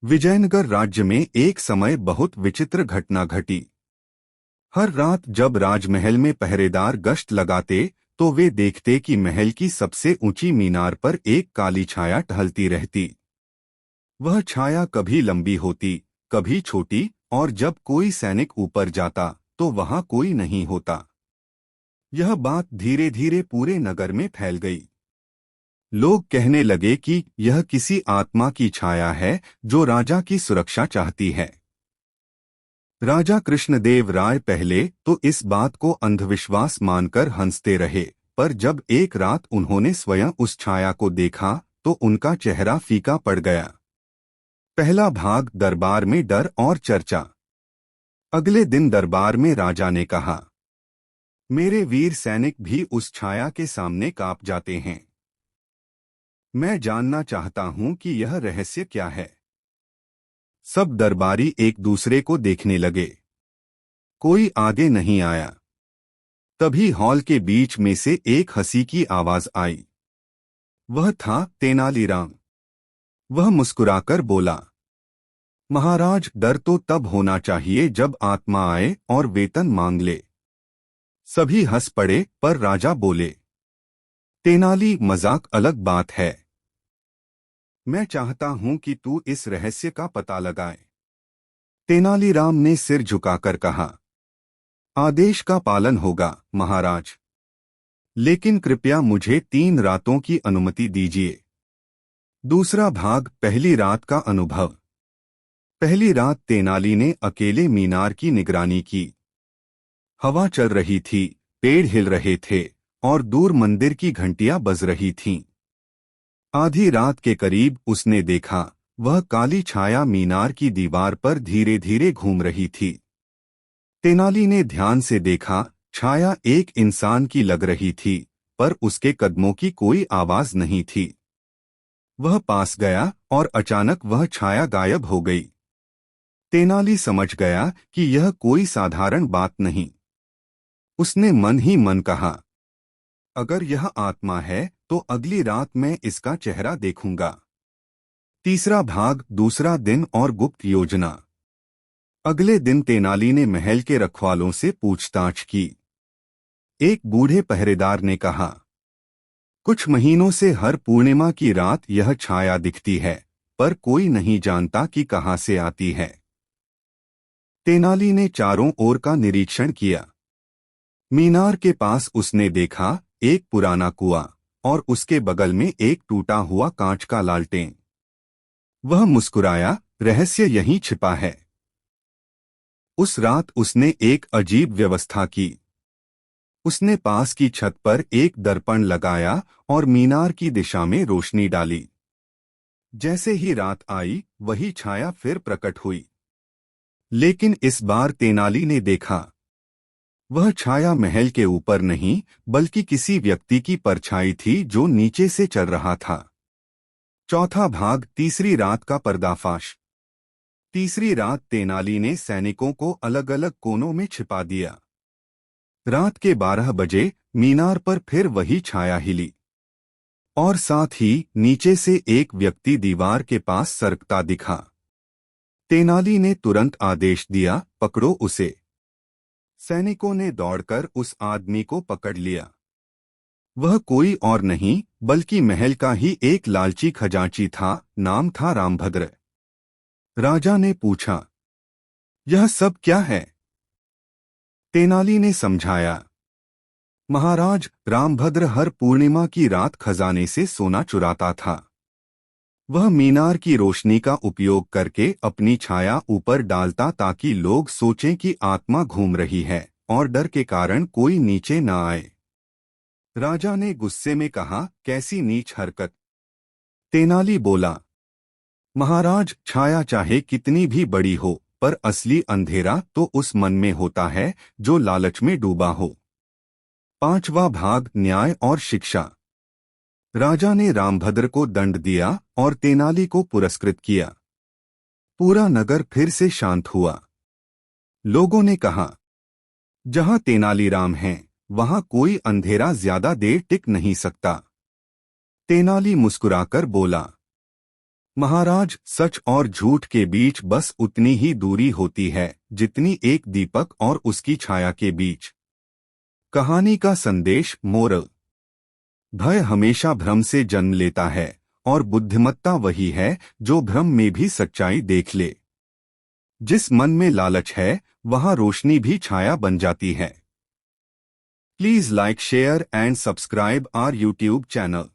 विजयनगर राज्य में एक समय बहुत विचित्र घटना घटी। हर रात जब राजमहल में पहरेदार गश्त लगाते तो वे देखते कि महल की सबसे ऊंची मीनार पर एक काली छाया टहलती रहती। वह छाया कभी लंबी होती, कभी छोटी, और जब कोई सैनिक ऊपर जाता तो वहां कोई नहीं होता। यह बात धीरे धीरे पूरे नगर में फैल गई। लोग कहने लगे कि यह किसी आत्मा की छाया है जो राजा की सुरक्षा चाहती है। राजा कृष्णदेव राय पहले तो इस बात को अंधविश्वास मानकर हंसते रहे, पर जब एक रात उन्होंने स्वयं उस छाया को देखा तो उनका चेहरा फीका पड़ गया। पहला भाग, दरबार में डर और चर्चा। अगले दिन दरबार में राजा ने कहा, मेरे वीर सैनिक भी उस छाया के सामने कांप जाते हैं। मैं जानना चाहता हूं कि यह रहस्य क्या है। सब दरबारी एक दूसरे को देखने लगे। कोई आगे नहीं आया। तभी हॉल के बीच में से एक हंसी की आवाज आई। वह था तेनालीराम। वह मुस्कुराकर बोला, महाराज, डर तो तब होना चाहिए जब आत्मा आए और वेतन मांग ले। सभी हंस पड़े, पर राजा बोले, तेनाली, मजाक अलग बात है। मैं चाहता हूं कि तू इस रहस्य का पता लगाए। तेनालीराम ने सिर झुकाकर कहा, आदेश का पालन होगा महाराज, लेकिन कृपया मुझे 3 रातों की अनुमति दीजिए। दूसरा भाग, पहली रात का अनुभव। पहली रात तेनाली ने अकेले मीनार की निगरानी की। हवा चल रही थी, पेड़ हिल रहे थे और दूर मंदिर की घंटियां बज रही थीं। आधी रात के करीब उसने देखा, वह काली छाया मीनार की दीवार पर धीरे धीरे घूम रही थी। तेनाली ने ध्यान से देखा, छाया एक इंसान की लग रही थी, पर उसके कदमों की कोई आवाज नहीं थी। वह पास गया और अचानक वह छाया गायब हो गई। तेनाली समझ गया कि यह कोई साधारण बात नहीं। उसने मन ही मन कहा, अगर यह आत्मा है तो अगली रात मैं इसका चेहरा देखूंगा। तीसरा भाग, दूसरा दिन और गुप्त योजना। अगले दिन तेनाली ने महल के रखवालों से पूछताछ की। एक बूढ़े पहरेदार ने कहा, कुछ महीनों से हर पूर्णिमा की रात यह छाया दिखती है, पर कोई नहीं जानता कि कहां से आती है। तेनाली ने चारों ओर का निरीक्षण किया। मीनार के पास उसने देखा एक पुराना कुआं और उसके बगल में एक टूटा हुआ कांच का लालटेन। वह मुस्कुराया, रहस्य यहीं छिपा है। उस रात उसने एक अजीब व्यवस्था की। उसने पास की छत पर एक दर्पण लगाया और मीनार की दिशा में रोशनी डाली। जैसे ही रात आई, वही छाया फिर प्रकट हुई। लेकिन इस बार तेनाली ने देखा, वह छाया महल के ऊपर नहीं बल्कि किसी व्यक्ति की परछाई थी जो नीचे से चल रहा था। चौथा भाग, तीसरी रात का पर्दाफाश। तीसरी रात तेनाली ने सैनिकों को अलग अलग कोनों में छिपा दिया। रात के 12 बजे मीनार पर फिर वही छाया हिली, और साथ ही नीचे से एक व्यक्ति दीवार के पास सरकता दिखा। तेनाली ने तुरंत आदेश दिया, पकड़ो उसे। सैनिकों ने दौड़कर उस आदमी को पकड़ लिया। वह कोई और नहीं बल्कि महल का ही एक लालची खजांची था। नाम था रामभद्र। राजा ने पूछा, यह सब क्या है? तेनाली ने समझाया, महाराज, रामभद्र हर पूर्णिमा की रात खजाने से सोना चुराता था। वह मीनार की रोशनी का उपयोग करके अपनी छाया ऊपर डालता ताकि लोग सोचें कि आत्मा घूम रही है और डर के कारण कोई नीचे न आए। राजा ने गुस्से में कहा, कैसी नीच हरकत। तेनाली बोला, महाराज, छाया चाहे कितनी भी बड़ी हो, पर असली अंधेरा तो उस मन में होता है जो लालच में डूबा हो। पांचवा भाग, न्याय और शिक्षा। राजा ने रामभद्र को दंड दिया और तेनाली को पुरस्कृत किया। पूरा नगर फिर से शांत हुआ। लोगों ने कहा, जहां तेनालीराम हैं, वहां कोई अंधेरा ज्यादा देर टिक नहीं सकता। तेनाली मुस्कुराकर बोला, महाराज, सच और झूठ के बीच बस उतनी ही दूरी होती है जितनी एक दीपक और उसकी छाया के बीच। कहानी का संदेश, मोरल: भय हमेशा भ्रम से जन्म लेता है और बुद्धिमत्ता वही है जो भ्रम में भी सच्चाई देख ले। जिस मन में लालच है वहां रोशनी भी छाया बन जाती है। Please like, share and subscribe our YouTube channel.